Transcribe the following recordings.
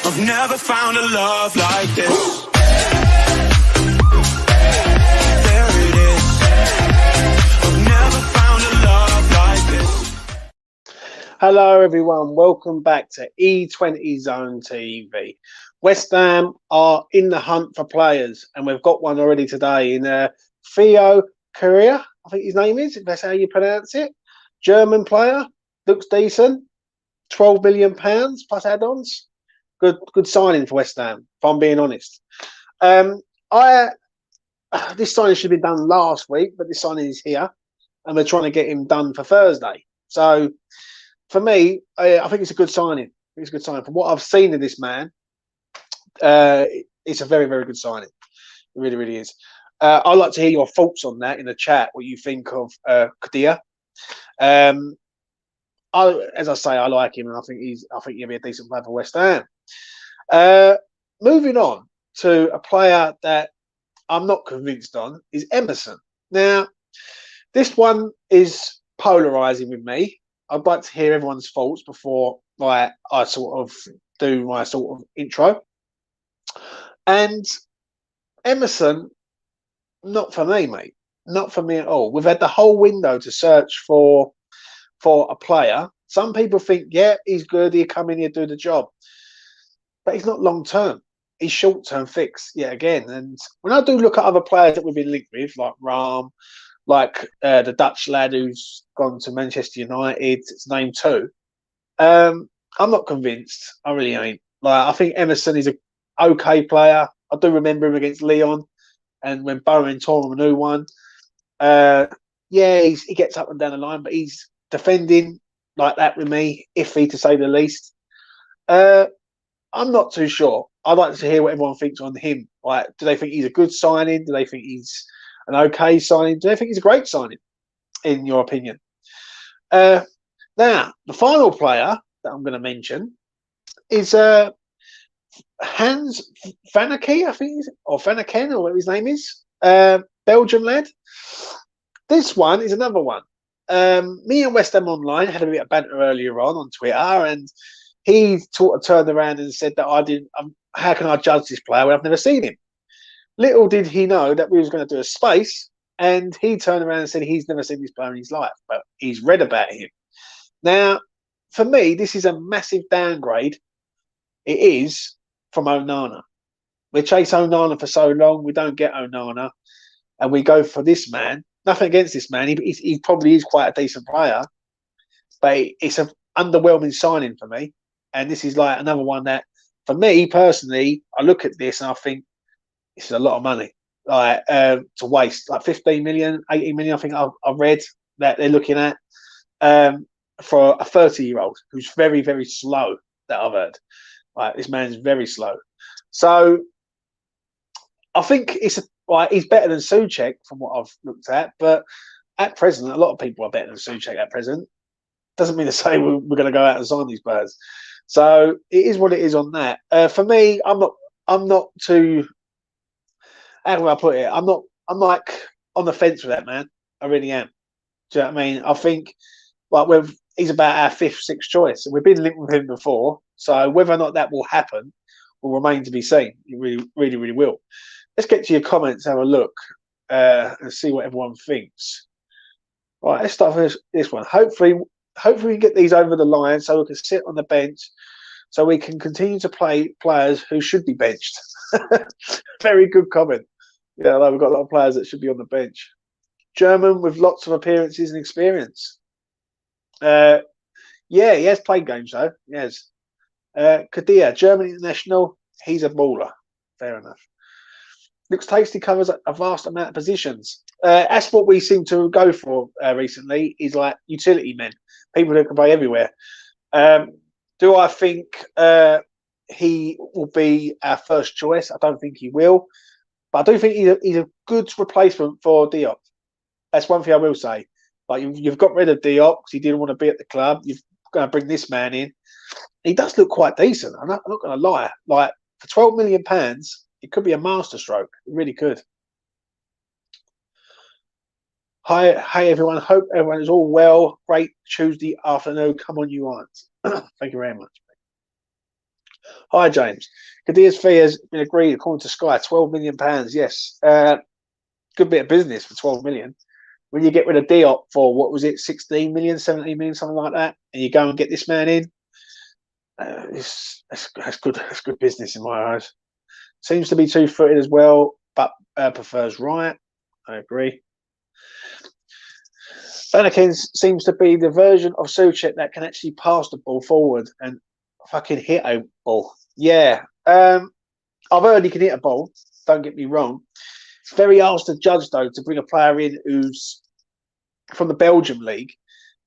I've never found a love like this. There it is. I've never found a love like this. Hello everyone, welcome back to E20 Zone TV. West Ham are in the hunt for players, and we've got one already today in Theo Kehrer, I think his name is, if that's how you pronounce it. German player, looks decent, £12 million plus add-ons. Good signing for West Ham, if I'm being honest. This signing should have been done last week, but this signing is here, and we're trying to get him done for Thursday. So, for me, I think it's a good signing. It's a good signing. From what I've seen of this man, it's a very, very good signing. It really, really is. I'd like to hear your thoughts on that in the chat, what you think of Kehrer. As I say, I like him, and I think he'll be a decent player for West Ham. Moving on to a player that I'm not convinced on is Emerson. Now, this one is polarising with me. I'd like to hear everyone's thoughts before I sort of do my sort of intro. And Emerson, not for me, mate. Not for me at all. We've had the whole window to search for a player. Some people think, yeah, he's good, he'll come in here, do the job. But he's not long term. He's short term fix yet again. And when I do look at other players that we've been linked with, like Rumour, like the Dutch lad who's gone to Manchester United, it's name two. I'm not convinced. I really ain't. Like, I think Emerson is an okay player. I do remember him against Lyon, and when Bowen tore him a new one. Yeah, he gets up and down the line, but he's defending like that with me, iffy to say the least. I'm not too sure. I'd like to hear what everyone thinks on him. Like, do they think he's a good signing? Do they think he's an okay signing? Do they think he's a great signing, in your opinion? Now, the final player that I'm going to mention is Hans Vanaken, I think, or Vanaken, or whatever his name is, Belgian lad. This one is another one. Me and West Ham Online had a bit of banter earlier on Twitter, and he sort of turned around and said that I didn't. How can I judge this player when I've never seen him? Little did he know that we was going to do a space, and he turned around and said he's never seen this player in his life, but he's read about him. Now, for me, this is a massive downgrade. It is from Onana. We chase Onana for so long, we don't get Onana, and we go for this man. Nothing against this man. He probably is quite a decent player, but it's an underwhelming signing for me. And this is like another one that, for me personally, I look at this and I think this is a lot of money, like to waste, like 15 million, 18 million. I think I've read that they're looking at for a 30-year-old who's very, very slow. That I've heard. Like, this man's very slow. So I think he's better than Souček from what I've looked at, but at present, a lot of people are better than Souček at present. Doesn't mean to say we're going to go out and sign these players. So it is what it is on that. For me, I'm not too. How can I put it? I'm like on the fence with that man. I really am. Do you know what I mean? I think he's about our 5th, 6th choice, and we've been linked with him before. So whether or not that will happen will remain to be seen. It really, really, really will. Let's get to your comments, have a look, and see what everyone thinks. Right, let's start with this one. Hopefully we can get these over the line so we can sit on the bench, so we can continue to play players who should be benched. Very good comment. Yeah, we've got a lot of players that should be on the bench. German with lots of appearances and experience. Yeah, he has played games though. Yes. Kehrer, German international. He's a baller. Fair enough. Looks tasty, covers a vast amount of positions. That's what we seem to go for recently, is like utility men, people who can play everywhere. Do I think he will be our first choice? I don't think he will, but I do think he's a good replacement for Diop. That's one thing I will say. Like, you've got rid of Diop because he didn't want to be at the club. You've got to bring this man in. He does look quite decent. I'm not going to lie. Like, for £12 million, it could be a masterstroke. It really could. Hi everyone. Hope everyone is all well. Great Tuesday afternoon. Come on, you aren't. Thank you very much. Hi, James. Kadir's fee has been agreed according to Sky, £12 million. Yes, good bit of business for 12 million. When you get rid of Diop for what was it, 16 million, 17 million, something like that, and you go and get this man in, that's good. That's good business in my eyes. Seems to be two-footed as well, but prefers right. I agree. Vanaken seems to be the version of Suchek that can actually pass the ball forward and fucking hit a ball. Yeah. I've heard he can hit a ball. Don't get me wrong. It's very hard to judge though to bring a player in who's from the Belgium league.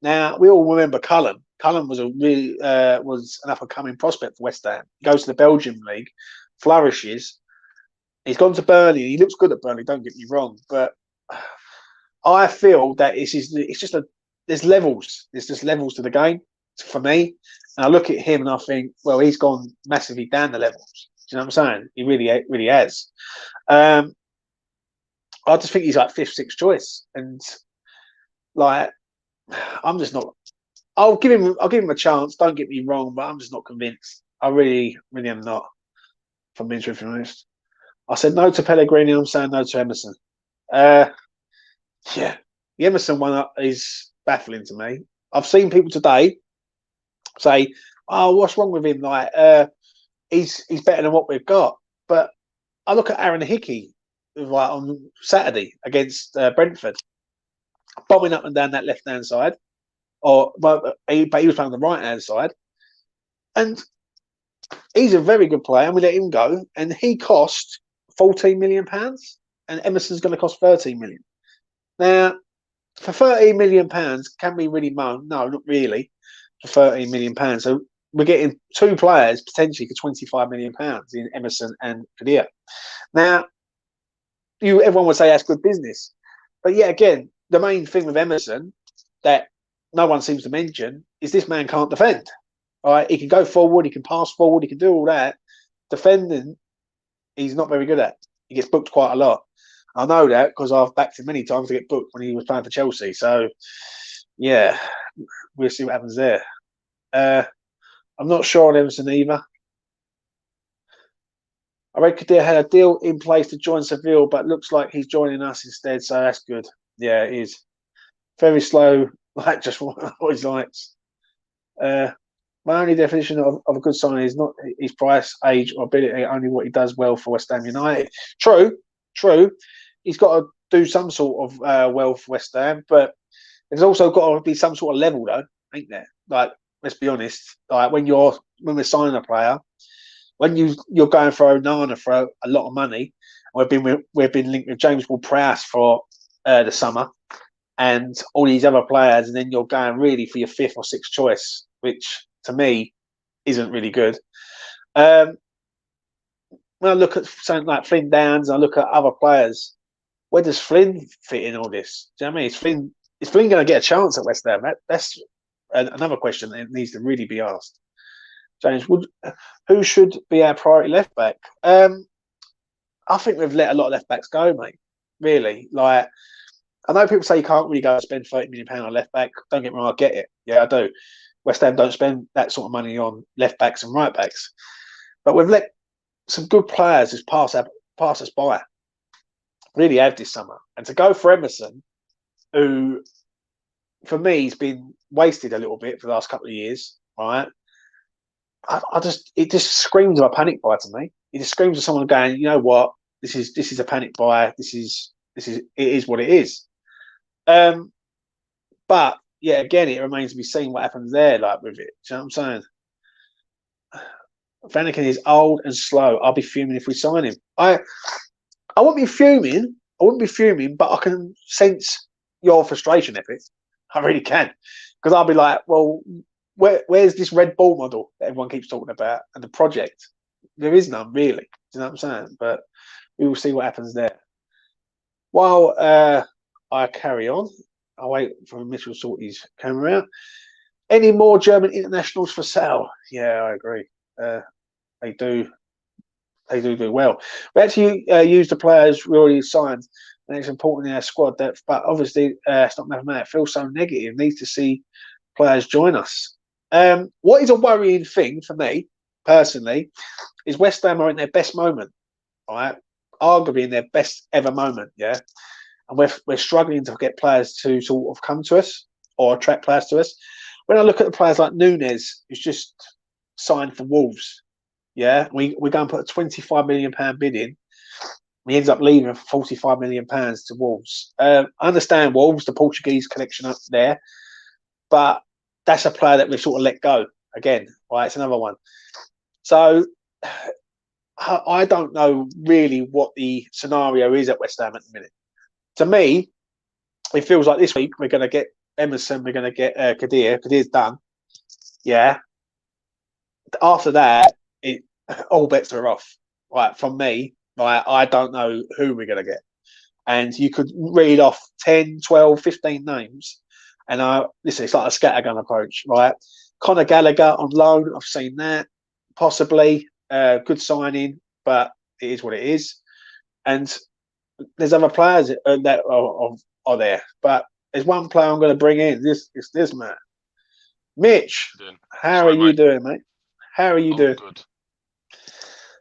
Now we all remember Cullen. Cullen was a really was an up and coming prospect for West Ham. He goes to the Belgium league, flourishes. He's gone to Burnley. He looks good at Burnley. Don't get me wrong, but I feel that it's just a there's levels. There's just levels to the game for me. And I look at him and I think, well, he's gone massively down the levels. Do you know what I'm saying? He really has. I just think he's like fifth, sixth choice, and like I'm just not. I'll give him a chance. Don't get me wrong, but I'm just not convinced. I really am not. If I'm being truthfully honest, I said no to Pellegrini. I'm saying no to Emerson. Uh, yeah, the Emerson one is baffling to me. I've seen people today say, "Oh, what's wrong with him? Like, he's better than what we've got." But I look at Aaron Hickey like on Saturday against Brentford, bombing up and down that left hand side, but he was playing on the right hand side, and he's a very good player. And we let him go, and he cost £14 million, and Emerson's going to cost 13 million. Now, for £13 million, can we really moan? No, not really. For £13 million, so we're getting two players potentially for £25 million in Emerson and Kehrer. Now, everyone would say that's good business, but yet again, the main thing with Emerson that no one seems to mention is this man can't defend. All right, he can go forward, he can pass forward, he can do all that. Defending, he's not very good at. He gets booked quite a lot. I know that because I've backed him many times to get booked when he was playing for Chelsea. So, yeah, we'll see what happens there. I'm not sure on Emerson either. I read Kadir had a deal in place to join Seville, but looks like he's joining us instead. So that's good. Yeah, it is. Very slow, like just what he likes. My only definition of a good signing is not his price, age, or ability, only what he does well for West Ham United. True. He's got to do some sort of well for West Ham, but there's also got to be some sort of level, though, ain't there? Like, let's be honest. Like when we're signing a player, when you're going for Onana for a lot of money, we've been linked with James Ward-Prowse for the summer, and all these other players, and then you're going really for your fifth or sixth choice, which to me isn't really good. When I look at something like Flynn Downs, I look at other players. Where does Flynn fit in all this? Do you know what I mean? Is Flynn going to get a chance at West Ham? That's another question that needs to really be asked. James, who should be our priority left back? I think we've let a lot of left backs go, mate. Really, like I know people say you can't really go and spend £30 million on left back. Don't get me wrong, I get it. Yeah, I do. West Ham don't spend that sort of money on left backs and right backs, but we've let some good players just pass us by. Really have this summer, and to go for Emerson, who for me has been wasted a little bit for the last couple of years, right? It just screams of a panic buy to me. It just screams of someone going, you know what, this is a panic buy. It is what it is. But yeah, again, it remains to be seen what happens there, like with it. Do you know what I'm saying? Vanaken is old and slow. I'll be fuming if we sign him. I won't be fuming. But I can sense your frustration, Epic. I really can, because I'll be like, well, where's this Red Bull model that everyone keeps talking about and the project? There is none really. Do you know what I'm saying? But we will see what happens there. While I carry on, I'll wait for Mitchell to sort his camera out. Any more German internationals for sale? Yeah, I agree. They do well. We actually use the players we already signed, and it's important in our squad depth. But obviously, it's not mathematical. It feels so negative. Needs to see players join us. What is a worrying thing for me personally, is West Ham are in their best moment, right? Arguably in their best ever moment, yeah. And we're struggling to get players to sort of come to us or attract players to us. When I look at the players like Nunes, who's just signed for Wolves, yeah, we go and put a £25 million bid in. He ends up leaving for £45 million to Wolves. I understand Wolves, the Portuguese connection up there, but that's a player that we've sort of let go again. Right, it's another one. So I don't know really what the scenario is at West Ham at the minute. To me, it feels like this week we're going to get Emerson, we're going to get Kehrer. Kehir's done. Yeah. After that, all bets are off. Right, from me, right, I don't know who we're going to get. And you could read off 10, 12, 15 names. And listen, it's like a scattergun approach, right? Conor Gallagher on loan, I've seen that. Possibly. Good signing, but it is what it is. And there's other players that are there. But there's one player I'm going to bring in. This man. Mitch, how are you doing, mate? How are you doing? Good.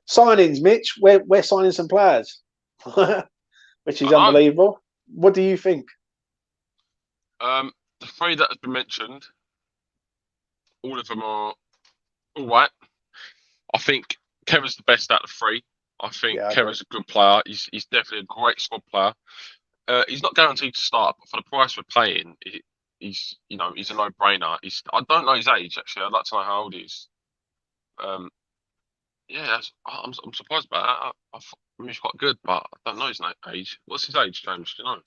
Signings, Mitch. We're signing some players, which is unbelievable. What do you think? The three that has been mentioned, all of them are all right. I think Kevin's the best out of the three. I think Kevin's a good player. He's definitely a great squad player. He's not guaranteed to start, but for the price we're paying, he's a no-brainer. I don't know his age actually. I'd like to know how old he is. I'm surprised about that. I mean, he's quite good, but I don't know his age. What's his age, James? Do you know?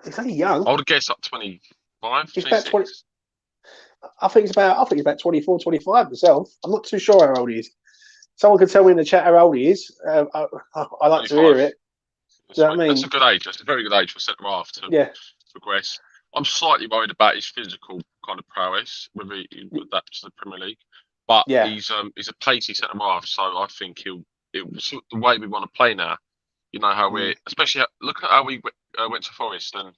He's only young. I would guess up 25. He's about 20. I think he's about 24, 25 myself. I'm not too sure how old he is. Someone could tell me in the chat how old he is. I like to hear it. Do you know what I mean? That's a good age. That's a very good age for centre half to progress. I'm slightly worried about his physical kind of prowess with that to the Premier League, but he's a pacey centre half, so I think it suit the way we want to play now. You know how especially look at how we went to Forest and.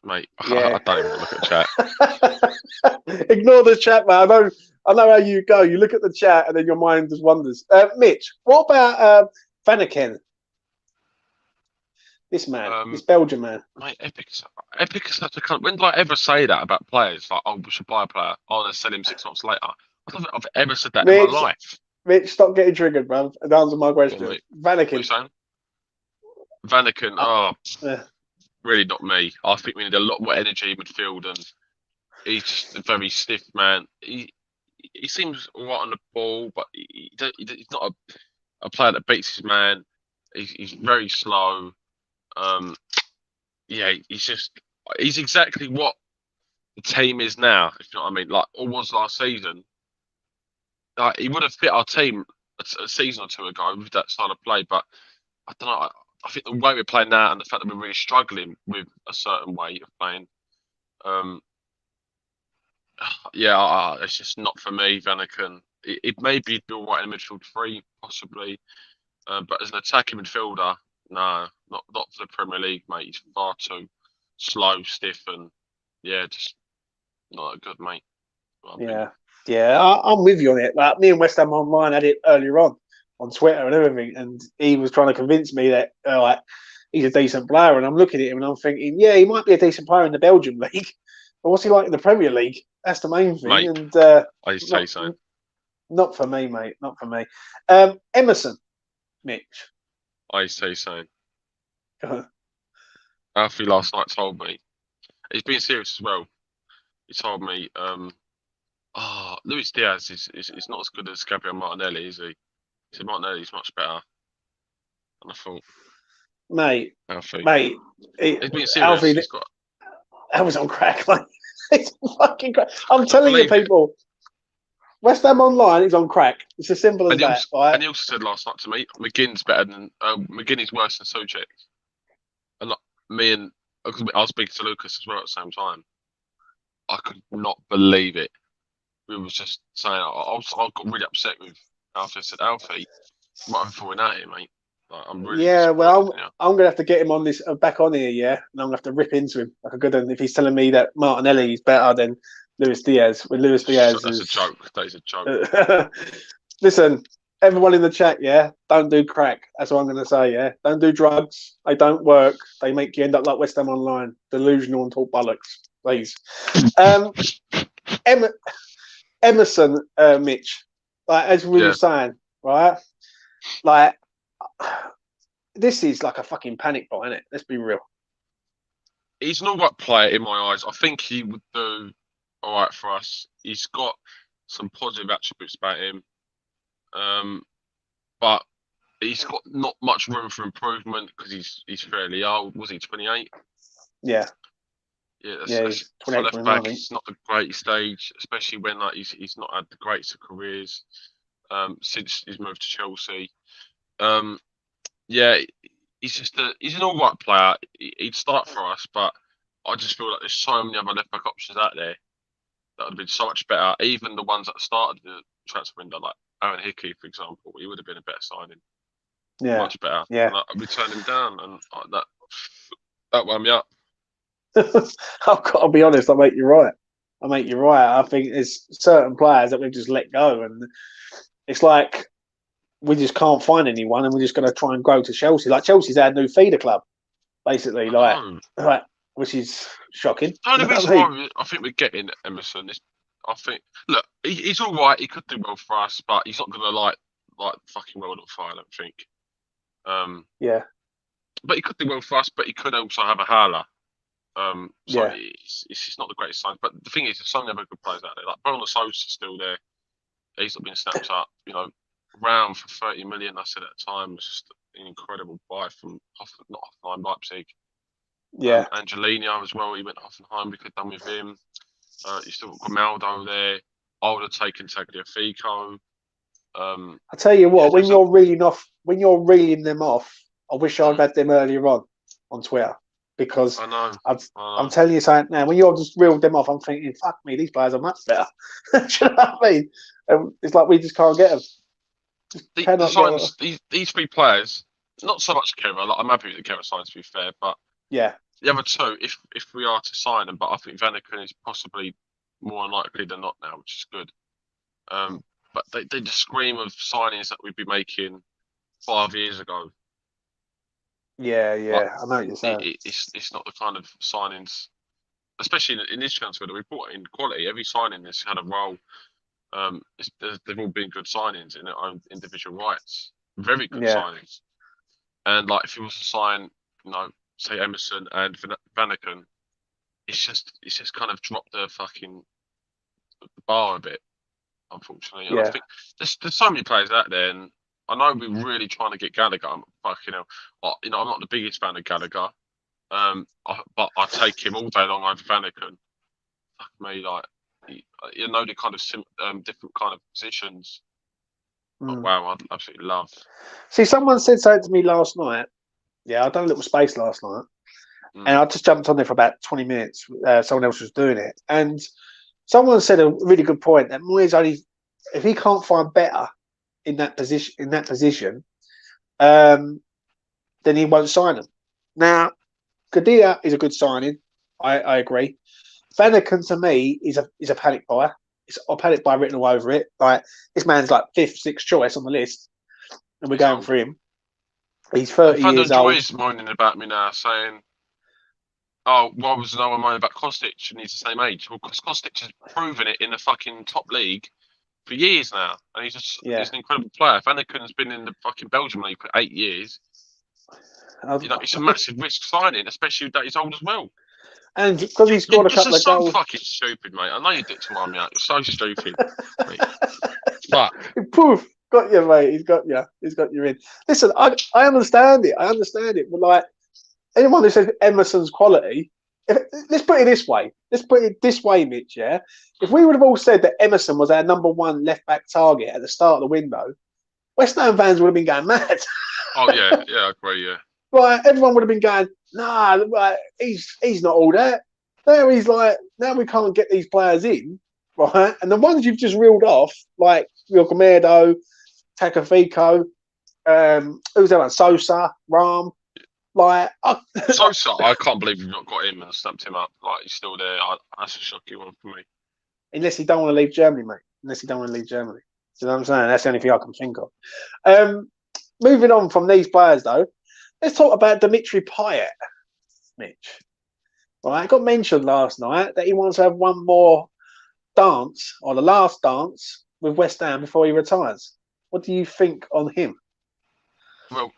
Mate, I don't even look at the chat. Ignore the chat, man. I know how you go. You look at the chat and then your mind just wanders. Mitch, what about Vanaken? This man, this Belgian man. Mate, Epic is such a cunt. When did I ever say that about players? Like, we should buy a player. Let's sell him 6 months later. I don't think I've ever said that in my life. Mitch, stop getting triggered, bruv, and answer my question. Vanaken. What are you saying? Vanaken, really not me. I think we need a lot more energy in midfield, and he's just a very stiff man. He seems all right on the ball, but he's not a player that beats his man. He's very slow. He's exactly what the team is now, if you know what I mean. Like, or was last season. Like, he would have fit our team a season or two ago with that style of play, but I don't know. I think the way we're playing now and the fact that we're really struggling with a certain way of playing, it's just not for me, Vanaken. It may be all right in midfield three, possibly, but as an attacking midfielder, no, not for the Premier League, mate. He's far too slow, stiff, and just not good, mate. I'm with you on it. Like, me and West Ham Online had it earlier on Twitter and everything, and he was trying to convince me that he's a decent player, and I'm looking at him and I'm thinking, he might be a decent player in the Belgian league, but what's he like in the Premier League? That's the main thing. Mate, and I say so. Not for me, mate. Not for me. Emerson, Mitch. I say so. Alfie last night told me, he's been serious as well. He told me, Luis Diaz is not as good as Gabriel Martinelli, is he? He said Martinelli's much better. And I thought, Alfie, he's been serious. I was on crack, mate. It's fucking crack. I'm telling you, people. West Ham Online is on crack. It's as simple as that. And he also said last night to me, McGinn's better than McGinn's worse than Souček. And I was speaking to Lucas as well at the same time. I could not believe it. We was just saying, I got really upset with Alfie. I said, Alfie, you might have fallen out here, mate. Like, I'm really Yeah, well, disappointed. I'm going to have to get him on this back on here, yeah, and I'm going to have to rip into him like a good one if he's telling me that Martinelli is better than Luis Diaz. When Luis Diaz That's a is joke. That is a joke. Listen, everyone in the chat, yeah, don't do crack. That's what I'm going to say, yeah. Don't do drugs. They don't work. They make you end up like West Ham Online, delusional and talk bollocks. Please. Emerson, Mitch, like as we were saying, right? Like, this is like a fucking panic buy, isn't it? Let's be real. He's an all right player in my eyes. I think he would do all right for us. He's got some positive attributes about him, but he's got not much room for improvement because he's fairly old. Was he 28? Yeah. Yeah, He's for 28, left 29, back, it's not the greatest stage, especially when like he's not had the greatest of careers since he's moved to Chelsea. Yeah, he's an all right player. He'd start for us, but I just feel like there's so many other left back options out there that would have been so much better. Even the ones that started the transfer window, like Aaron Hickey, for example, he would have been a better signing. Yeah, much better. Yeah, and we turned him down, and that wound me up. I've got to be honest. I make you right. I think there's certain players that we've just let go, and it's like we just can't find anyone, and we're just going to try and grow to Chelsea. Like Chelsea's our new feeder club, basically. Like, which is shocking. The only reason I mean? why I think we're getting Emerson is, I think, look, he's all right. He could do well for us, but he's not going to like fucking world on fire. I don't think. Yeah. But he could do well for us, but he could also have a howler. So Yeah. it's just not the greatest sign. But the thing is, there's so many other good players out there. Like Bruno Sosa's still there. He's not been snapped up. You know, Round for 30 million. I said at the time was just an incredible buy from not Hoffenheim, Leipzig. Yeah. Angelino as well. He went Hoffenheim. We could have done with him. You still got Grimaldo there. I would have taken Tagliafico. I tell you what, when you're reeling them off, I wish I'd had them earlier on Twitter, because I know. I'm telling you something now. When you're just reeled them off, I'm thinking, fuck me, these players are much better. Do you know what I mean? It's like we just can't get them. These three players, not so much Kehrer. Like, I'm happy with the Kehrer signs, to be fair, but yeah, the other two, if we are to sign them, but I think Vanaken is possibly more unlikely than not now, which is good. But they just scream of signings that we'd be making 5 years ago. Yeah, I know what you're saying. It's not the kind of signings, especially in this transfer, that we brought in quality. Every signing has had a role. They've all been good signings in their own individual rights. Very good signings. And like, if you was to sign, say Emerson and Vanaken, it's just kind of dropped the bar a bit, unfortunately. And I think there's so many players out there, and I know we're really trying to get Gallagher. I'm not the biggest fan of Gallagher, but I take him all day long over Vanaken. Fuck me, like, the kind of different kind of positions. But wow, I'd absolutely love. See, someone said something to me last night. Yeah, I done a little space last night, and I just jumped on there for about 20 minutes. Someone else was doing it, and someone said a really good point that Moyes only, if he can't find better in that position, then he won't sign him. Now, Kadia is a good signing. I agree. Vanaken to me is a panic buy. It's a panic buy written all over it. Like, this man's like 5th, 6th choice on the list, and we're going for him. He's 30 years old. Joy's moaning about me now, saying, "Oh, why was no one moaning about Kostic? And he's the same age." Well, because Kostic has proven it in the fucking top league for years now, and he's an incredible player. Vanaken's been in the fucking Belgium league for 8 years. It's a massive risk signing, especially that he's old as well. And because he scored a couple of goals. You're so fucking stupid, mate. I know you did to wind me out. You're so stupid. But poof, got you, mate. He's got you in. Listen, I understand it. But like, anyone who says Emerson's quality, let's put it this way. Mitch. Yeah, if we would have all said that Emerson was our number 1 left back target at the start of the window, West Ham fans would have been going mad. Oh yeah, I agree. Yeah. Right, everyone would have been going, nah, right, he's not all that. Now he's like, now we can't get these players in, right? And the ones you've just reeled off, like Grimaldo, Tagliafico, Who's that one? Sosa, Ram. Like, Sosa, I can't believe we've not got him and snapped him up. Like, he's still there. That's a shocking one for me. unless he don't want to leave Germany, mate. Unless he don't want to leave Germany. You know what I'm saying? That's the only thing I can think of. Moving on from these players, though, let's talk about Dimitri Payet, Mitch. Right, it got mentioned last night that he wants to have one more dance, or the last dance, with West Ham before he retires. What do you think on him? Well,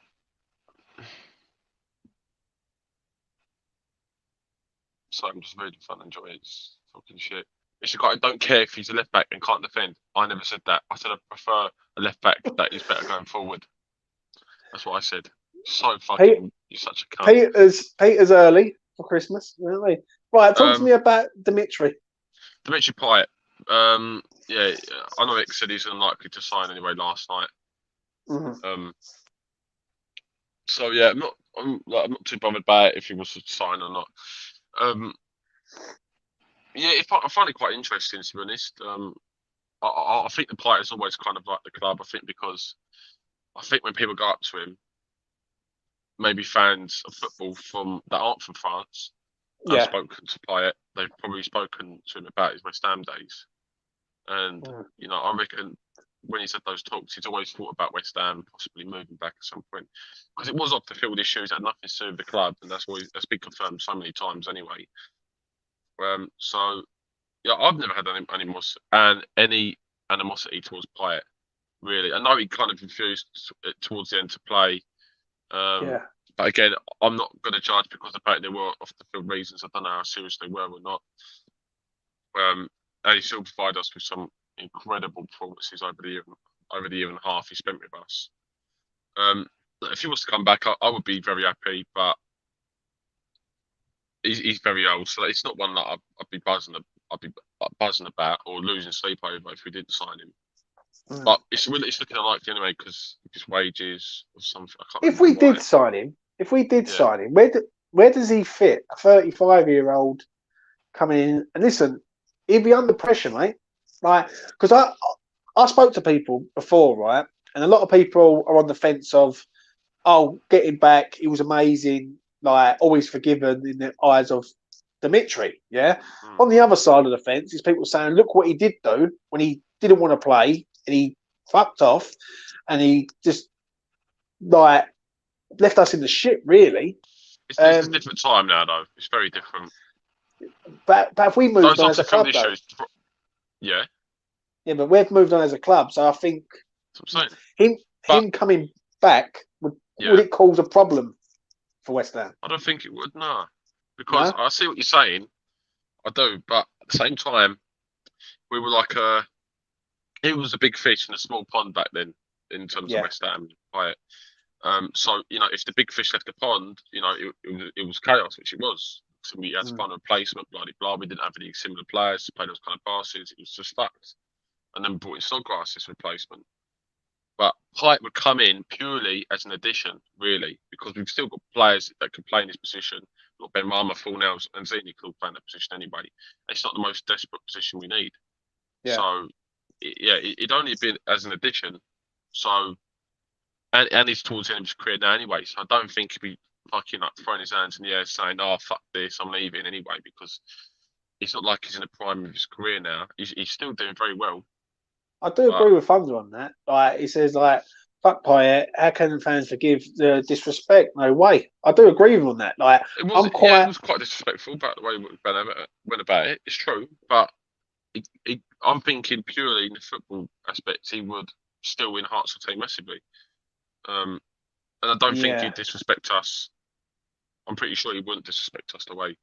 so I'm just reading fun and enjoy it. It's fucking shit. It's a guy I don't care if he's a left back and can't defend. I never said that. I said I prefer a left back that is better going forward. That's what I said. So fucking, you're such a cunt. Peter's early for Christmas, really. Right, talk to me about Dimitri. Dimitri Payet. Yeah, I know Nick said he's unlikely to sign anyway last night. Mm-hmm. So yeah, I'm not too bothered by it if he was to sign or not. Yeah, I find it quite interesting, to be honest. I think the player's always kind of like the club. I think because I think when people go up to him, maybe fans of football that aren't from France, have spoken to Payet. They've probably spoken to him about his West Ham days, and you know, I reckon when he's had those talks, he's always thought about West Ham possibly moving back at some point because it was off the field issues, had nothing to do with the club, and that's been confirmed so many times anyway. So yeah, I've never had any animosity towards Payet. Really, I know he kind of refused towards the end to play. But again, I'm not going to judge because apparently they were off the field reasons. I don't know how serious they were or not. And he still provided us with some incredible performances over the year and a half he spent with us. If he was to come back, I would be very happy, but he's very old, so it's not one that I'd be buzzing about or losing sleep over if we didn't sign him. But it's looking unlikely anyway because of his wages or something. If we did sign him, where does he fit? A 35-year-old coming in, and listen, he'd be under pressure, mate. Like, because I spoke to people before, right, and a lot of people are on the fence of, oh, getting back, he was amazing, like always forgiven in the eyes of Dimitri. Yeah. On the other side of the fence is people saying, look what he did do when he didn't want to play and he fucked off and he just like left us in the shit, really. It's a different time now, though. It's very different. But if we moved on as a club, though, yeah, but we've moved on as a club, so I think him coming back would it cause a problem for West Ham? I don't think it would, no, because I see what you're saying. I do, but at the same time, we were like it was a big fish in a small pond back then in terms of West Ham. So you know, if the big fish left the pond, you know, it was chaos, which it was. So we had to find a replacement, blah blah. We didn't have any similar players to play those kind of passes. It was just fucked. And then we brought in Snodgrass as replacement. But Payet would come in purely as an addition, really, because we've still got players that can play in his position. We've got Ben Rama, Fornals, and Zini could all play in that position anyway. It's not the most desperate position we need. Yeah. So, it'd only be as an addition. So, and he's towards the end of his career now anyway. So I don't think he'd be fucking like throwing his hands in the air saying, "Oh fuck this, I'm leaving anyway," because it's not like he's in the prime of his career now. He's still doing very well. I do agree with Thunder on that. Like he says, like fuck Payet. How can fans forgive the disrespect? No way. I do agree with him on that. Like it was quite disrespectful about the way Ben went about it. It's true, but I'm thinking purely in the football aspect, he would still win hearts of the team massively. And I don't think he'd disrespect us. I'm pretty sure he wouldn't disrespect us the way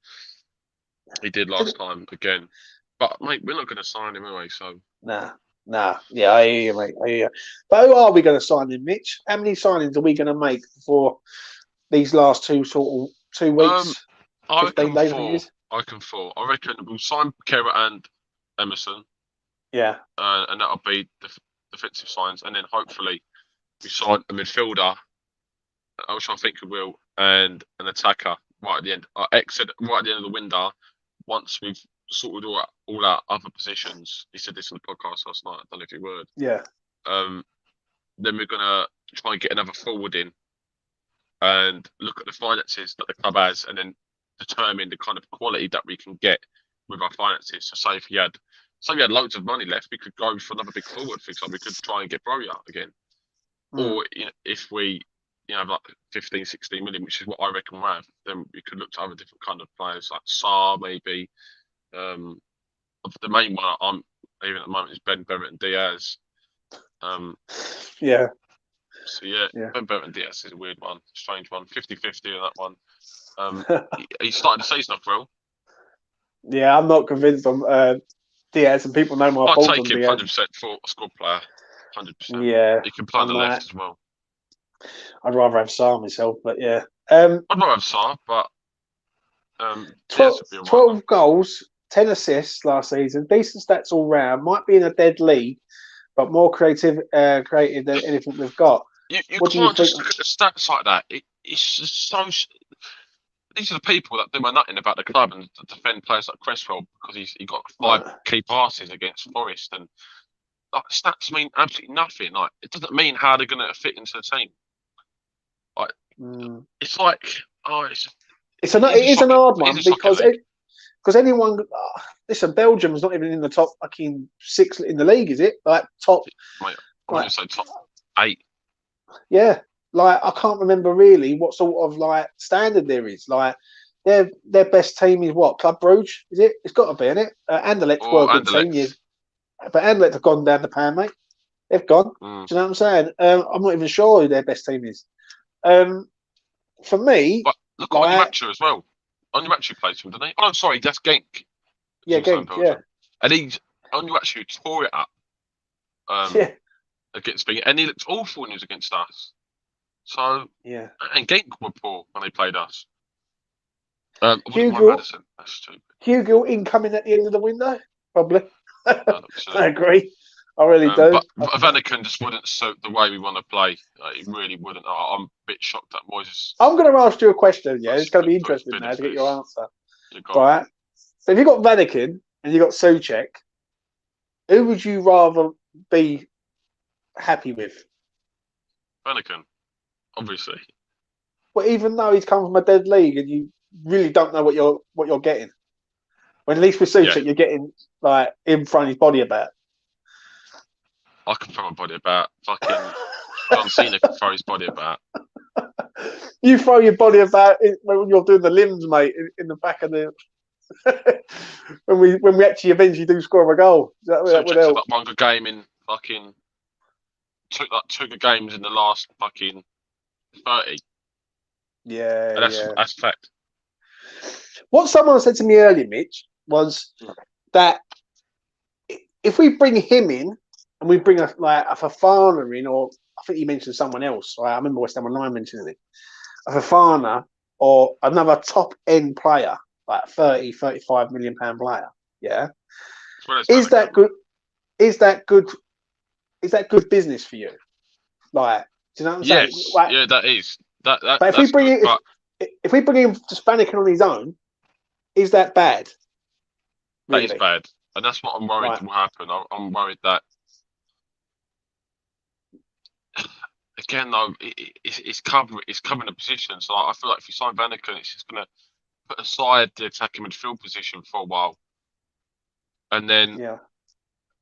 he did last time again. But mate, we're not going to sign him anyway, so Nah. Yeah, I hear you, mate. I hear you. But who are we going to sign in, Mitch? How many signings are we going to make for these last 2 weeks? I reckon 4. I reckon we'll sign Kehrer and Emerson. Yeah. And that'll be the defensive signs, and then hopefully we sign a midfielder, which I think we will, and an attacker right at the end. Exit right at the end of the window once we've sorted all our other positions. He said this in the podcast last night. I don't know if you heard. Yeah. then we're gonna try and get another forward in and look at the finances that the club has, and then determine the kind of quality that we can get with our finances. So say we had loads of money left, we could go for another big forward. For example, we could try and get Broja again. Or if we have like 15, 16 million, which is what I reckon we have, then we could look to other different kind of players like Saar maybe. The main one I'm even at the moment is Ben Bertrand Diaz. Yeah. So Ben Bertrand Diaz is a weird one, strange one, 50-50 on that one. He started the season off well. Yeah, I'm not convinced on Diaz, and people know my I'd thoughts take on him Diaz. 100% for a squad player. 100%. Yeah, He can play on the left as well. I'd rather have Saar myself, but yeah. I'd rather have Saar, but 12 goals, 10 assists last season. Decent stats all round. Might be in a dead league, but more creative than anything we've got. You can't just look at the stats like that. It's just so. These are the people that do nothing about the club and defend players like Cresswell because he got 5 key passes against Forest, and like, stats mean absolutely nothing. Like, it doesn't mean how they're going to fit into the team. Like it's like it is an hard one because anyone. Listen, Belgium's not even in the top fucking 6 in the league, is it? Like top. Mate, I'm going to say top 8. Yeah, like I can't remember really what sort of like standard there is. Like their best team is what? Club Brugge, is it? It's got to be, isn't it? Anderlecht's were a good team, yes. But Anderlecht have gone down the pan, mate. They've gone. Do you know what I'm saying? I'm not even sure who their best team is. For me, but look at Onyewachu as well. Onyewachu plays for him, doesn't he? Oh, sorry, that's Genk. Yeah, Genk. Yeah, and Onyewachu tore it up. Against Spain, and he looked awful when he was against us. So and Genk were poor when they played us. Hugo, that's stupid. Hugo incoming at the end of the window, probably. I agree. I really do. But Vanaken just wouldn't suit the way we want to play. He really wouldn't. I'm a bit shocked that Moises. I'm going to ask you a question. Yeah, it's going to be interesting now to get your answer. Right. So if you got Vanaken and you got Souček, who would you rather be happy with? Vanaken, obviously. Well, even though he's come from a dead league and you really don't know what you're getting. When at least with Souček, you're getting like him throwing his body about. I can throw my body about. Fucking John Cena can throw his body about. You throw your body about when you're doing the limbs, mate, in the back of the. when we actually eventually do score a goal. That would help. Like one good game in fucking. Took like 2 good games in the last fucking 30. Yeah, that's a fact. What someone said to me earlier, Mitch, was that if we bring him in and we bring a Fofana in, or I think you mentioned someone else. I remember West Ham Online mentioning it. A Fofana or another top end player, like 30, 35 million pound player. Yeah. Is that good? Is that good business for you? Like, do you know what I'm saying? Like, yeah, that is. But if we bring if we bring in just Vanaken on his own, is that bad? Really? That is bad, and that's what I'm worried will happen. I'm worried that again, though, it's covering the position. So I feel like if you sign Vanaken, it's just going to put aside the attacking midfield position for a while, and then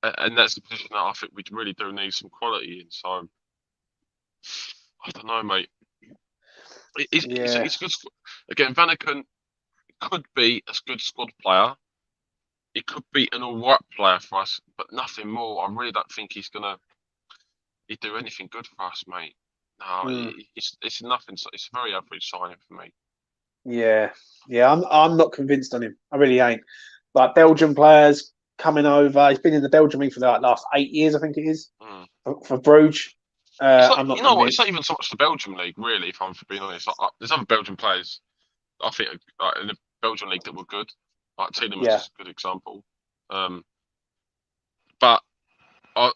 and that's the position that I think we really do need some quality in. So I don't know, mate. It's good. Again, Vanaken could be a good squad player. He could be an alright player for us, but nothing more. I really don't think he's gonna do anything good for us, mate. No, it's nothing. It's a very average signing for me. Yeah. I'm not convinced on him. I really ain't. Like Belgian players coming over. He's been in the Belgian league for the last 8 years, I think it is, for Bruges. I'm not. You know what? It's not even so much the Belgian league, really. If I'm being honest, there's other Belgian players I think in the Belgian league that were good. Like Tielemans is a good example. But I've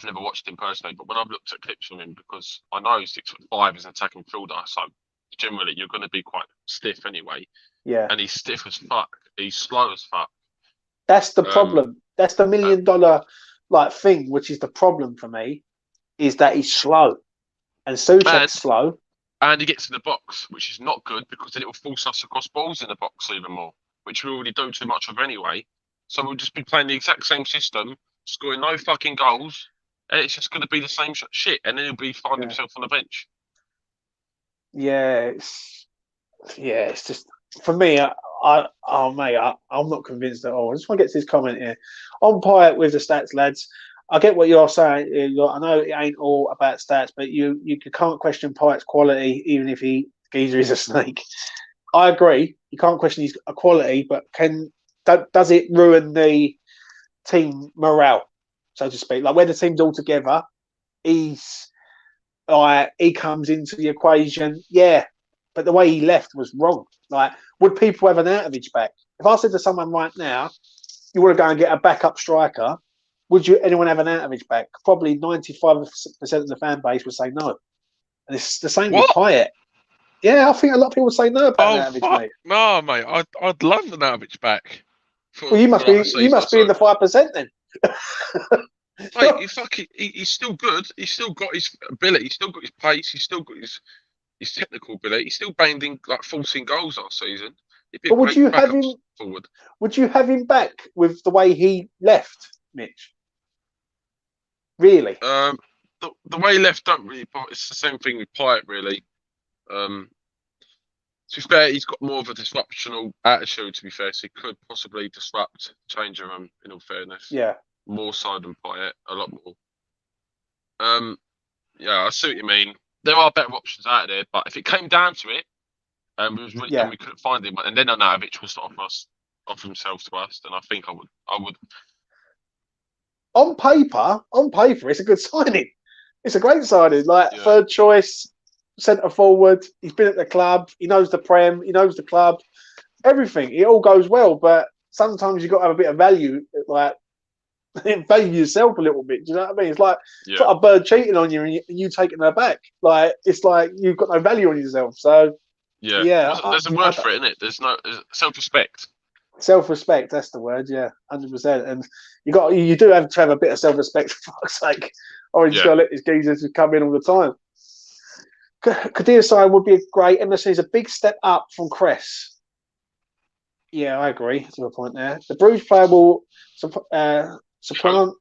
never watched him personally. But when I've looked at clips from him, because I know he's 6'5" as an attacking fielder, so generally you're going to be quite stiff anyway. Yeah. And he's stiff as fuck. He's slow as fuck. That's the problem. That's the $1 million thing, which is the problem for me. is that he's slow, and Souček's slow. And he gets in the box, which is not good because then it will force us across balls in the box even more, which we already do too much of anyway. So we'll just be playing the exact same system, scoring no fucking goals, and it's just going to be the same shit. And then he'll be finding himself on the bench. Yeah, it's just for me. I'm not convinced at all. I just want to get to this comment here. On Pyatt with the stats, lads. I get what you're saying. I know it ain't all about stats, but you can't question Pyatt's quality, even if Geezer is a snake. I agree. You can't question his quality, but does it ruin the team morale, so to speak? Like when the team's all together, he comes into the equation. Yeah, but the way he left was wrong. Like, would people have an Arnautovic back? If I said to someone right now, you want to go and get a backup striker, would anyone have an Arnautovic back? Probably 95% of the fan base would say no. And it's the same with Pyatt. Yeah, I think a lot of people say no about Arnautovic, mate. No, mate, I'd love an Arnautovic back. Well, you must be in the 5% then. Mate, he's still good. He's still got his ability. He's still got his pace. He's still got his technical ability. He's still banged in like 14 goals last season. But would you have him forward? Would you have him back with the way he left, Mitch? Really? The way he left don't really. It's the same thing with Pyatt, really. To be fair, he's got more of a disruptional attitude. To be fair, so he could possibly disrupt change of room. In all fairness, yeah, more so than Pyatt, a lot more. Yeah, I see what you mean. There are better options out there, but if it came down to it, and we couldn't find him, and then Arnautovic was to offer himself to us, then I think I would. On paper, it's a good signing. It's a great signing. Like third choice, centre forward. He's been at the club. He knows the Prem. He knows the club. Everything. It all goes well, but sometimes you've got to have a bit of value. Like value yourself a little bit. Do you know what I mean? It's like a bird cheating on you and you taking her back. Like it's like you've got no value on yourself. So there's a word for it, isn't it? There's self-respect. Self-respect, that's the word. Yeah, 100%. And you do have to have a bit of self-respect for fuck's sake, or you just got to let this geezer just come in all the time. Kadir side would be great. Emerson is a big step up from Cress. Yeah, I agree to a point there. The Bruges player will supplant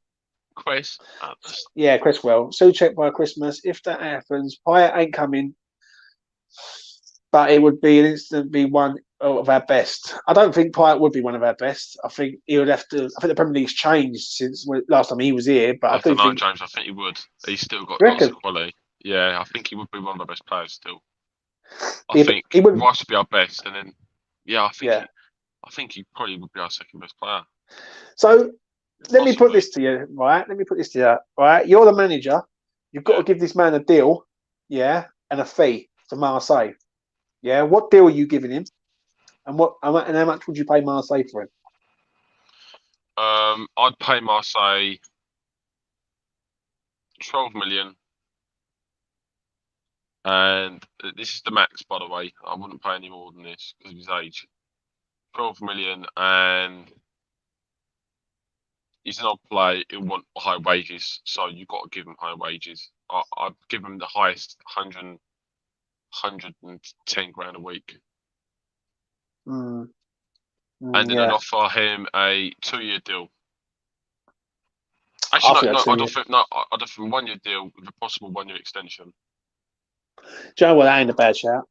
Cress. Yeah, Cresswell. Souček by Christmas. If that happens, Pyatt ain't coming, but it would be an instant be one of our best. I don't think Pyatt would be one of our best. I think he would have to. I think the Premier League's changed since last time he was here. But I do think James. I think he would. He's still got lots of quality. Yeah, I think he would be one of the best players still. I think Rice would be our best, and then I think he probably would be our second best player. So let me put this to you, right? Right? You're the manager. You've got to give this man a deal, and a fee to Marseille. Yeah, what deal are you giving him? And how much would you pay Marseille for him? I'd pay Marseille 12 million. And this is the max, by the way. I wouldn't pay any more than this because of his age. 12 million, and he's an old player. He'll want high wages, so you've got to give him high wages. I'd give him the highest 110 grand a week. And then I'd offer him a 2-year deal. Actually, I'd offer him a 1-year deal with a possible 1-year extension. Do you know what? That ain't a bad shout.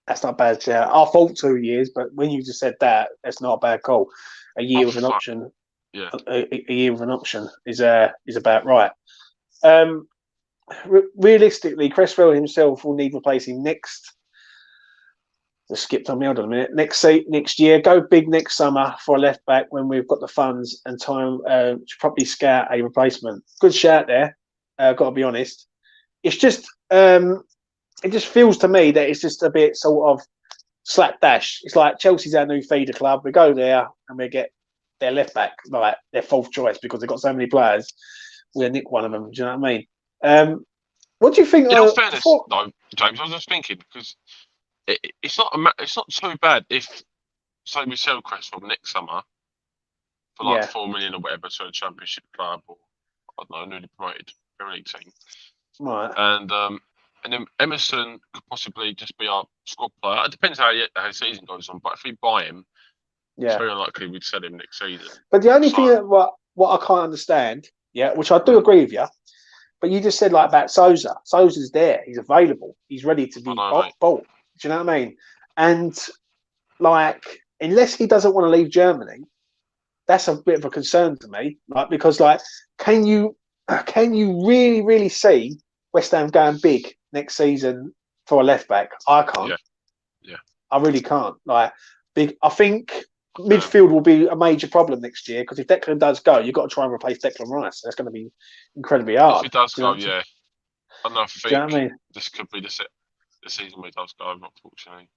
That's not a bad shout. I thought 2 years, but when you just said that, that's not a bad call. A year with an option. Yeah. A year with an option is about right. Realistically, Cresswell himself will need replacing next. Just skipped on me. Hold on a minute. Next year, go big next summer for a left back when we've got the funds and time to probably scout a replacement. Good shout there. Got to be honest. It's just it just feels to me that it's just a bit sort of slapdash. It's like Chelsea's our new feeder club. We go there and we get their left back, like their fourth choice, because they've got so many players. We'll nick one of them. Do you know what I mean? What do you think? In all fairness, though, James, I was just thinking because it's not so bad if, say, we sell Cresswell next summer for like 4 million or whatever to a Championship club or I don't know, newly promoted Premier League team. Right. And then Emerson could possibly just be our squad player. It depends how the season goes on. But if we buy him, it's very unlikely we'd sell him next season. But the only thing that what I can't understand, which I do agree with you, but you just said like about Sousa. Sousa's there. He's available. He's ready to be bought. Do you know what I mean? And like, unless he doesn't want to leave Germany, that's a bit of a concern to me. Like, because like, can you really, really see West Ham going big next season for a left back? I can't. Yeah. I really can't. Like, big. I think midfield will be a major problem next year because if Declan does go, you've got to try and replace Declan Rice. That's going to be incredibly hard. If he does go, yeah. I think this could be the season where he does go, unfortunately.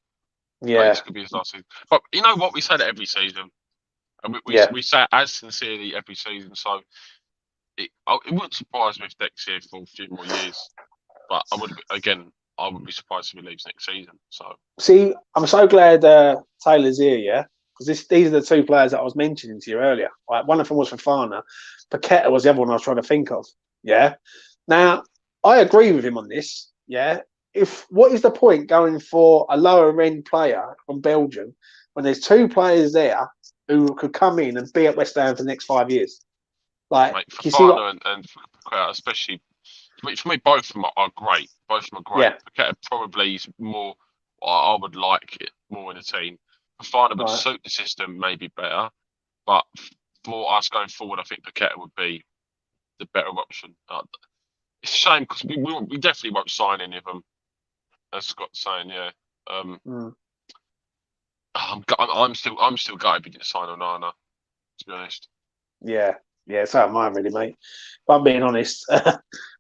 Yeah. This could be his last season. But you know what? We say that every season. And we say it as sincerely every season. So it wouldn't surprise me if Deck's here for a few more years. But I wouldn't be surprised if he leaves next season. So see, I'm so glad Taylor's here, yeah? Because these are the two players that I was mentioning to you earlier. Like, one of them was Fofana, but Kehrer was the other one I was trying to think of. Yeah. Now, I agree with him on this. Yeah. What is the point going for a lower end player from Belgium when there's two players there who could come in and be at West Ham for the next 5 years? Like, Fofana and especially for me, both of them are great. Both of them are great. Yeah. Probably is more. I would like it more in a team. Fofana would suit the system maybe better, but for us going forward, I think Paqueta would be the better option. It's a shame because we definitely won't sign any of them. As Scott's saying, yeah. I'm still gutted we didn't sign Onana, to be honest. Yeah, so am I, really, mate. If I'm being honest,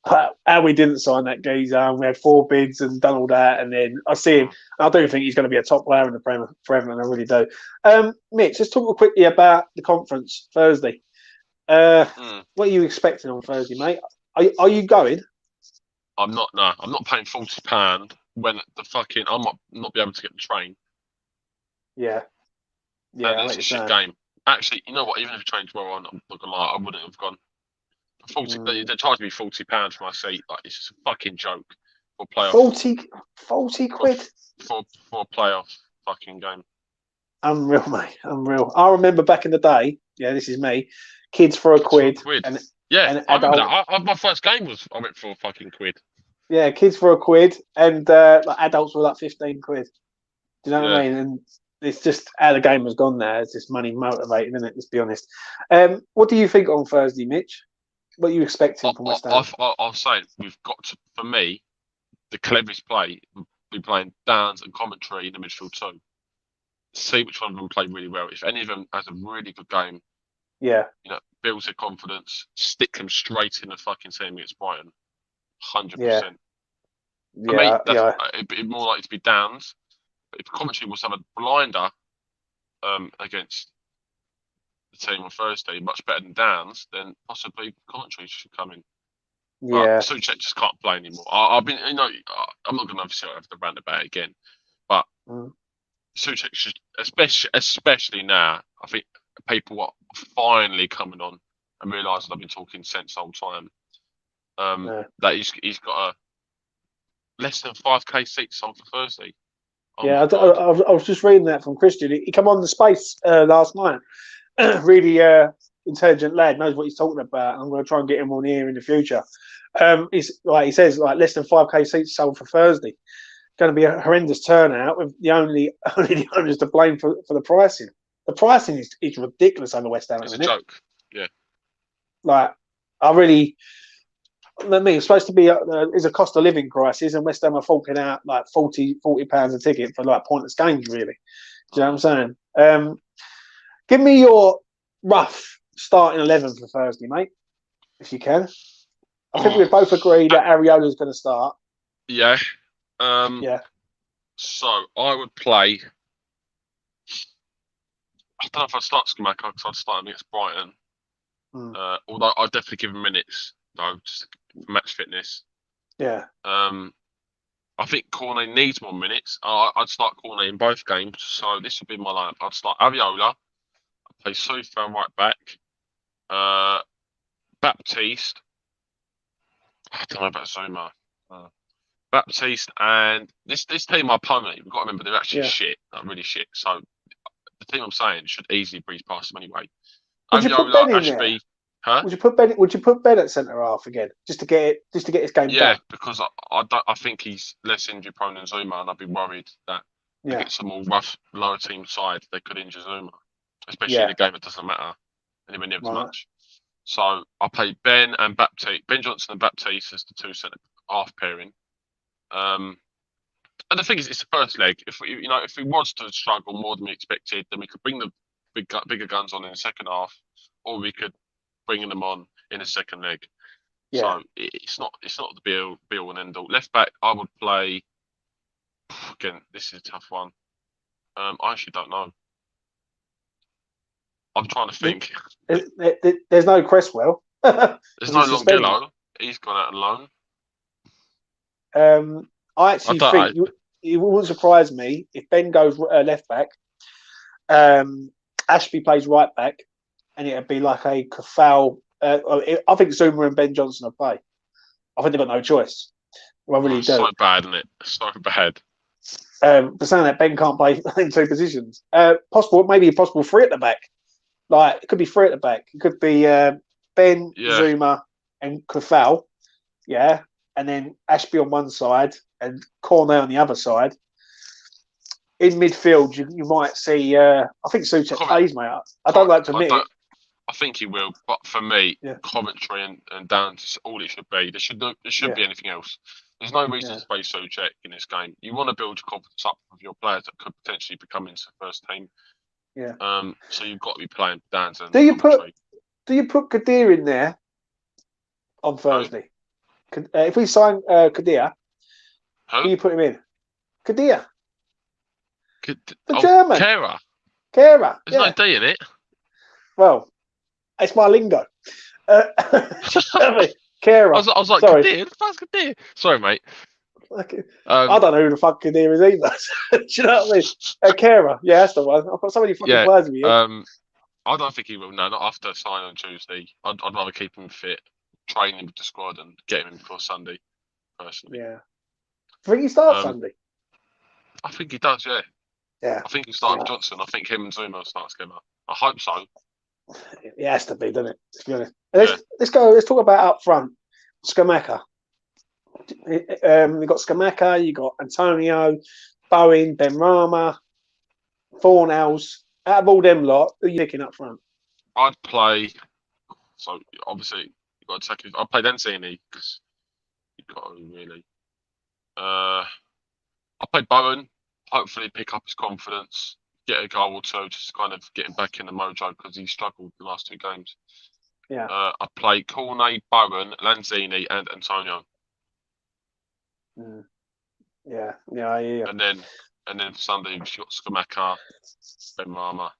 how we didn't sign that geezer, and we had 4 bids and done all that, and then I see him. I do think he's going to be a top player in the Premier forever, and I really do. Mitch, let's talk quickly about the conference Thursday. What are you expecting on Thursday, mate? Are you going? I'm not. No, I'm not paying £40 when I might not be able to get the train. Yeah. And it's a shit game. Actually, you know what? Even if the train's well on, I'm not gonna lie, I wouldn't have gone. They charged me £40 for my seat. Like, it's just a fucking joke for playoff. 40 quid for a playoff fucking game. Unreal, mate. Unreal. I remember back in the day. Yeah, this is me. Kids for a quid. And I remember that. My first game I went for a fucking quid. Yeah, kids for a quid, and like adults were like 15 quid. Do you know what I mean? And it's just how the game has gone now. It's just money motivated, isn't it? Let's be honest. What do you think on Thursday, Mitch? What are you expecting from West Ham? I'll say we've got to, for me, the cleverest play will be playing Downs and commentary in the midfield too. See which one of them play really well. If any of them has a really good game, builds their confidence, stick them straight in the fucking team against Brighton. 100%. For me, it'd be more likely to be Downs. But if commentary was to have a blinder against the team on Thursday, much better than Downs, then possibly commentary should come in. Yeah. But Souček just can't play anymore. I'm not going to obviously have to rant about it again, but Souček should, especially now, I think people are finally coming on and realising I've been talking sense the whole time. That he's got a less than 5k seats on for Thursday. I was just reading that from Christian. He came on the space last night. Really intelligent lad, knows what he's talking about. I'm going to try and get him on here in the future. He says less than 5k seats sold for Thursday. Going to be a horrendous turnout with only the owners to blame for the pricing. The pricing is ridiculous over West Ham. It's a joke. Yeah. Like, it's supposed to be is a cost of living crisis, and West Ham are forking out like £40 a ticket for like pointless games, really. Do you know what I'm saying? Give me your rough starting 11 for Thursday, mate, if you can. I think we both agree that Ariola's going to start. Yeah. So I would play. I don't know if I'd start Skamaka because I'd start him against Brighton. Although I'd definitely give him minutes, though, just for match fitness. Yeah. I think Cornet needs more minutes. I'd start Cornet in both games. So this would be my lineup. I'd start Ariola. I'd play Sousa right back. Baptiste. I don't know about Zuma. Baptiste and this team are permanent. We've got to remember they're actually shit, like really shit. So the team I'm saying should easily breeze past them anyway. Would you put Ben in there? Huh? Would you put Ben at centre half again, just to get his game done? Yeah, because I think he's less injury prone than Zuma, and I'd be worried that against a more rough lower team side they could injure Zuma, especially in a game that doesn't matter anywhere near as much. So I play Ben Johnson and Baptiste as the two centre half pairing. And the thing is, it's the first leg. If we was to struggle more than we expected, then we could bring the bigger guns on in the second half, or we could bring them on in the second leg. Yeah. So it's not the be all and end all. Left back, I would play. Again, this is a tough one. I actually don't know. I'm trying to think. There's no Cresswell. There's no Longillo. He's gone out on loan. I actually think it wouldn't surprise me if Ben goes left back, Ashby plays right back, and it'd be like a Kefal. I think Zuma and Ben Johnson will play. I think they've got no choice. I really do. So bad, isn't it? So bad. But saying that Ben can't play in two positions, maybe a possible three at the back. Like it could be three at the back. It could be Ben, Zuma, and Kefal. Yeah. And then Ashby on one side and Cornet on the other side. In midfield, you might see. I think Souček plays, mate. I don't like to admit it. I think he will, but for me, Coventry and Downs is all it should be. There shouldn't be anything else. There's no reason to play Souček in this game. You want to build your confidence up with your players that could potentially become into the first team. Yeah. So you've got to be playing Downs and Do you put Kehrer in there on Thursday? If we sign Kehrer, do you put him in? Kehrer. The German. Kehrer. There's no D in it. Well, it's my lingo. Kehrer. I was like, sorry. Kehrer? The fuck's Kehrer? Sorry, mate. I don't know who the fuck Kehrer is either. Do you know what I mean? Kehrer. Yeah, that's the one. I've got so many fucking players with you. I don't think he will. No, not after signing on Tuesday. I'd rather keep him fit, train him with the squad, and get him in before Sunday. Personally. Yeah. I think he starts Sunday. I think he does. Yeah. Yeah. I think he's starting Johnson. I think him and Zuma will start together. I hope so. It has to be, doesn't it? To be honest. Let's go. Let's talk about up front. Scamacca. You've got Scamacca. You got Antonio, Bowen, Benrahma, Fornals. Out of all them lot, who are you picking up front? I'd play. So obviously you've got to take it. I'd play Lanzini because you've got to really. I'll play Bowen. Hopefully pick up his confidence, get a goal or two, just kind of get him back in the mojo because he struggled the last two games. Yeah. I play Cornet, Bowen, Lanzini, and Antonio. Yeah. And then for Sunday we've got Scamacca, Benrahma,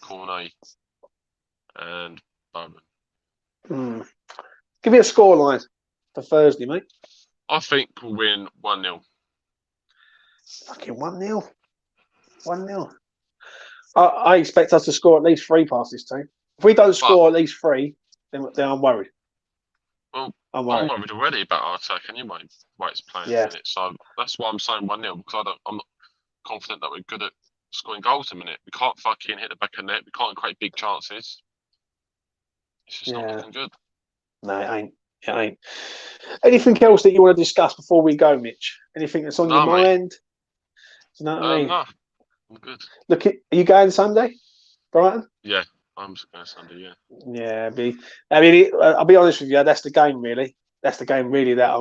Cornet, and Bowen. Give me a scoreline for Thursday, mate. I think we'll win 1-0. Fucking 1-0. 1-0. I expect us to score at least 3 past this team. If we don't score at least 3, then I'm worried. Well, I'm worried already about our attack and you might it's playing in it. So that's why I'm saying 1-0 because I'm not confident that we're good at scoring goals in a minute. We can't fucking hit the back of the net. We can't create big chances. It's just not looking good. No, it ain't. It ain't. Anything else that you want to discuss before we go, Mitch? Anything that's on your mind? Do you know what I mean? No, I'm good. Look, are you going Sunday, Brighton? Yeah, I'm going Sunday. Yeah. I'll be honest with you. That's the game, really. That's the game, really. That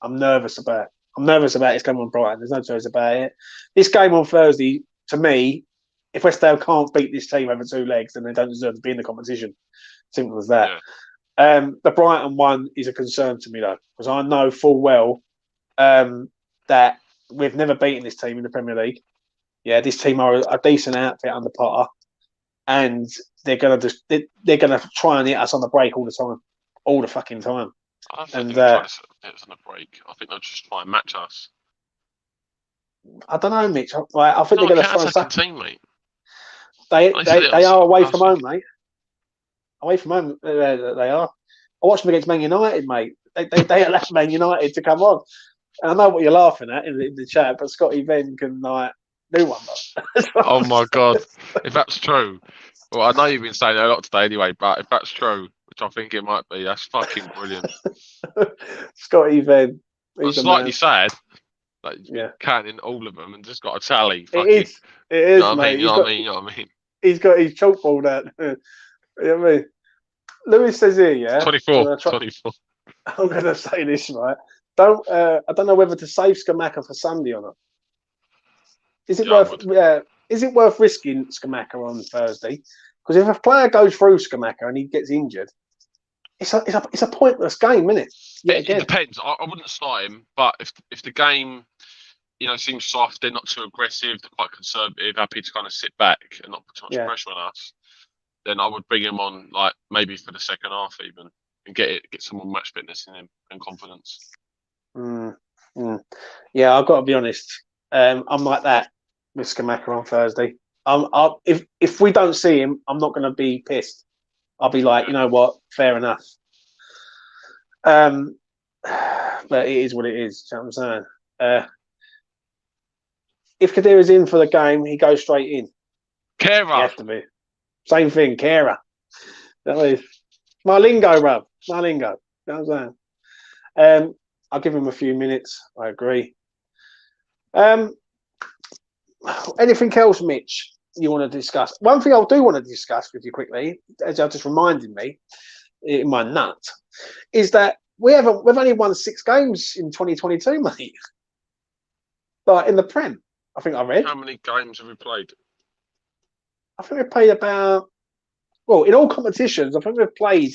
I'm nervous about. I'm nervous about this game on Brighton. There's no choice about it. This game on Thursday, to me, if West Ham can't beat this team over 2 legs, then they don't deserve to be in the competition. Simple as that. Yeah. The Brighton one is a concern to me, though, because I know full well that we've never beaten this team in the Premier League. Yeah, this team are a decent outfit under Potter, and they're gonna try and hit us on the break all the fucking time. I don't think they'll try to hit us on the break. I think they'll just try and match us. I don't know, Mitch. I think they're going to throw us team, mate. They are away from home, mate. Away from home, they are. I watched them against Man United, mate. they allowed Man United to come on. And I know what you're laughing at in the chat, but Scotty Venn can like do one. Oh my God! If that's true, well, I know you've been saying that a lot today anyway. But if that's true, which I think it might be, that's fucking brilliant. Scotty Venn, I'm he's a slightly man. sad that he's been Yeah, counting all of them and just got a tally. it Fucking, is. It is, you know what I mate. mean? You know what I mean? You know what I mean? He's got his chalkboard out. You know what I mean? Lewis says here, yeah. 24, 24. I'm going to say this right. I don't know whether to save Skamaka for Sunday or not. Is it worth risking Skamaka on Thursday? Because if a player goes through Skamaka and he gets injured, it's a pointless game, isn't it? Yeah, It depends. I wouldn't start him, but if the game, seems soft, they're not too aggressive, they're quite conservative, happy to kind of sit back and not put too much pressure on us, then I would bring him on like maybe for the second half even and get some more match fitness in him and confidence. Yeah, I've got to be honest. I'm like that with Skamaka on Thursday. If we don't see him, I'm not going to be pissed. I'll be like, you know what, fair enough. But it is what it is. You know what I'm saying? If Kehrer is in for the game, he goes straight in. Kehrer. You have to be. Same thing, Kehrer. That is my lingo, bruv. My lingo. You know what I'm saying? I'll give him a few minutes. I agree. Anything else, Mitch, you want to discuss? One thing I do want to discuss with you quickly, as you just reminded me in my nut, is that we've only won 6 games in 2022, mate. Like in the Prem, I think I read. How many games have we played? I think we've played about, well, in all competitions, I think we've played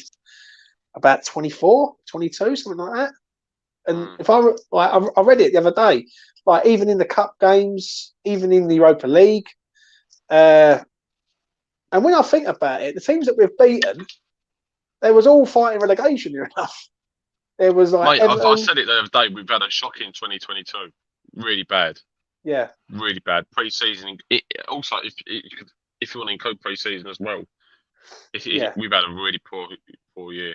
about 24, 22, something like that. And if I read it the other day, like even in the cup games, even in the Europa League, and when I think about it, the teams that we've beaten, they was all fighting relegation enough. There was like, mate, I said it the other day. We've had a shocking 2022, really bad. Yeah, really bad pre-season. Also, if you want to include pre-season as well, we've had a really poor year.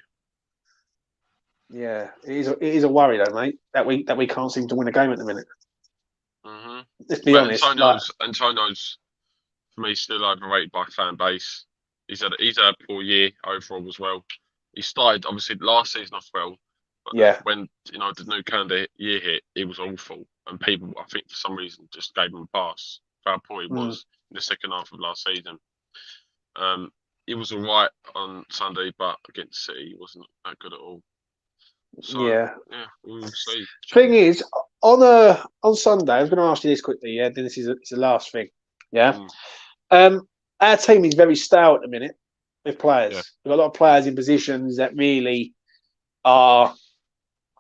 Yeah, it is a worry though, mate, that we can't seem to win a game at the minute. Mm-hmm. Let's be honest. Antonio's for me still overrated by fan base. He's had a poor year overall as well. He started obviously last season off well, but when the new calendar year hit, he was awful, and people I think for some reason just gave him a pass for how poor he was in the second half of last season. He was alright on Sunday, but against City, he wasn't that good at all. So, yeah, we'll see. Thing is, on Sunday, I was going to ask you this quickly. Yeah, then it's the last thing. Yeah, our team is very stale at the minute with players. Yeah. We've got a lot of players in positions that really are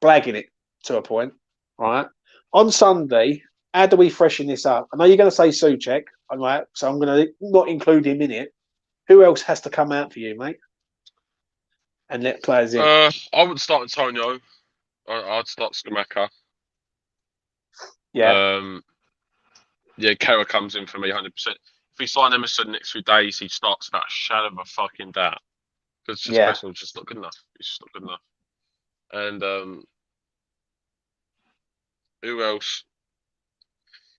blagging it to a point. Right on Sunday, how do we freshen this up? I know you're going to say Souček, right? So I'm going to not include him in it. Who else has to come out for you, mate? And let players in. I would start Antonio. I'd start Skamaka. Yeah. Kehrer comes in for me 100%. If we sign Emerson next few days, he starts that shadow of a fucking doubt. Because it's just not good enough. It's just not good enough. And who else?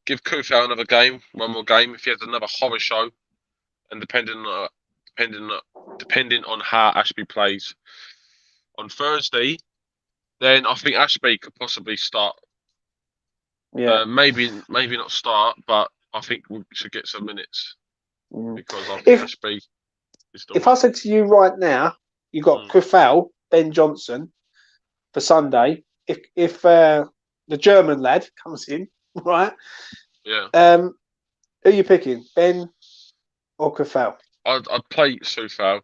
Give Kufau another game, one more game. If he has another horror show, and depending on how Ashby plays on Thursday, then I think Ashby could possibly start. Yeah, maybe not start, but I think we should get some minutes because I think Ashby is still. If I said to you right now, you got Kufau, Ben Johnson for Sunday. If the German lad comes in, right? Yeah. Who are you picking, Ben or Kufau? I'd play Sufau.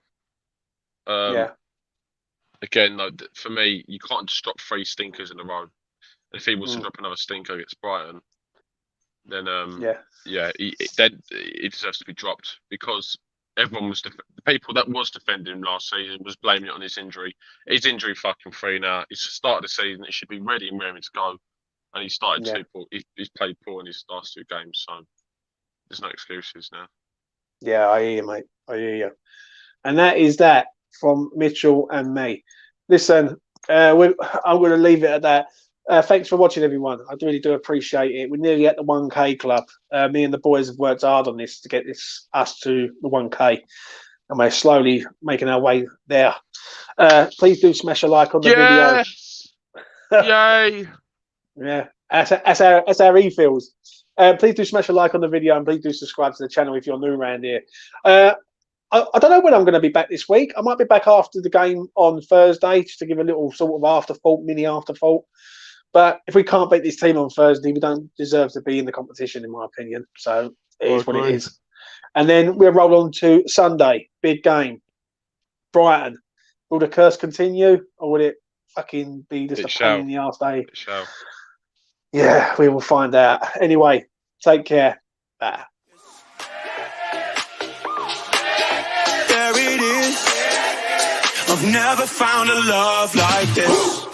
Again, though, for me, you can't just drop 3 stinkers in a row. And if he was to drop another stinker against Brighton, then he deserves to be dropped because everyone was the people that was defending him last season was blaming it on his injury. He's injury fucking free now. He's started the season. He should be ready and raring to go. And he started too poor. He's played poor in his last 2 games, so there's no excuses now. Yeah, I hear you, mate. I hear you. And that is that from Mitchell and me. Listen, I'm going to leave it at that. Thanks for watching, everyone. I really do appreciate it. We're nearly at the 1K club. Me and the boys have worked hard on this to get us to the 1K, and we're slowly making our way there. Please do smash a like on the video. Yay! Yeah, that's how he feels. Please do smash a like on the video, and please do subscribe to the channel if you're new around here. I don't know when I'm going to be back this week. I might be back after the game on Thursday just to give a little sort of afterthought, mini afterthought. But if we can't beat this team on Thursday, we don't deserve to be in the competition, in my opinion. So it is what it is. And then we'll roll on to Sunday, big game. Brighton. Will the curse continue, or will it fucking be just a pain in the arse day? It shall. Yeah, we will find out. Anyway, take care. Bye. There it is. I've never found a love like this.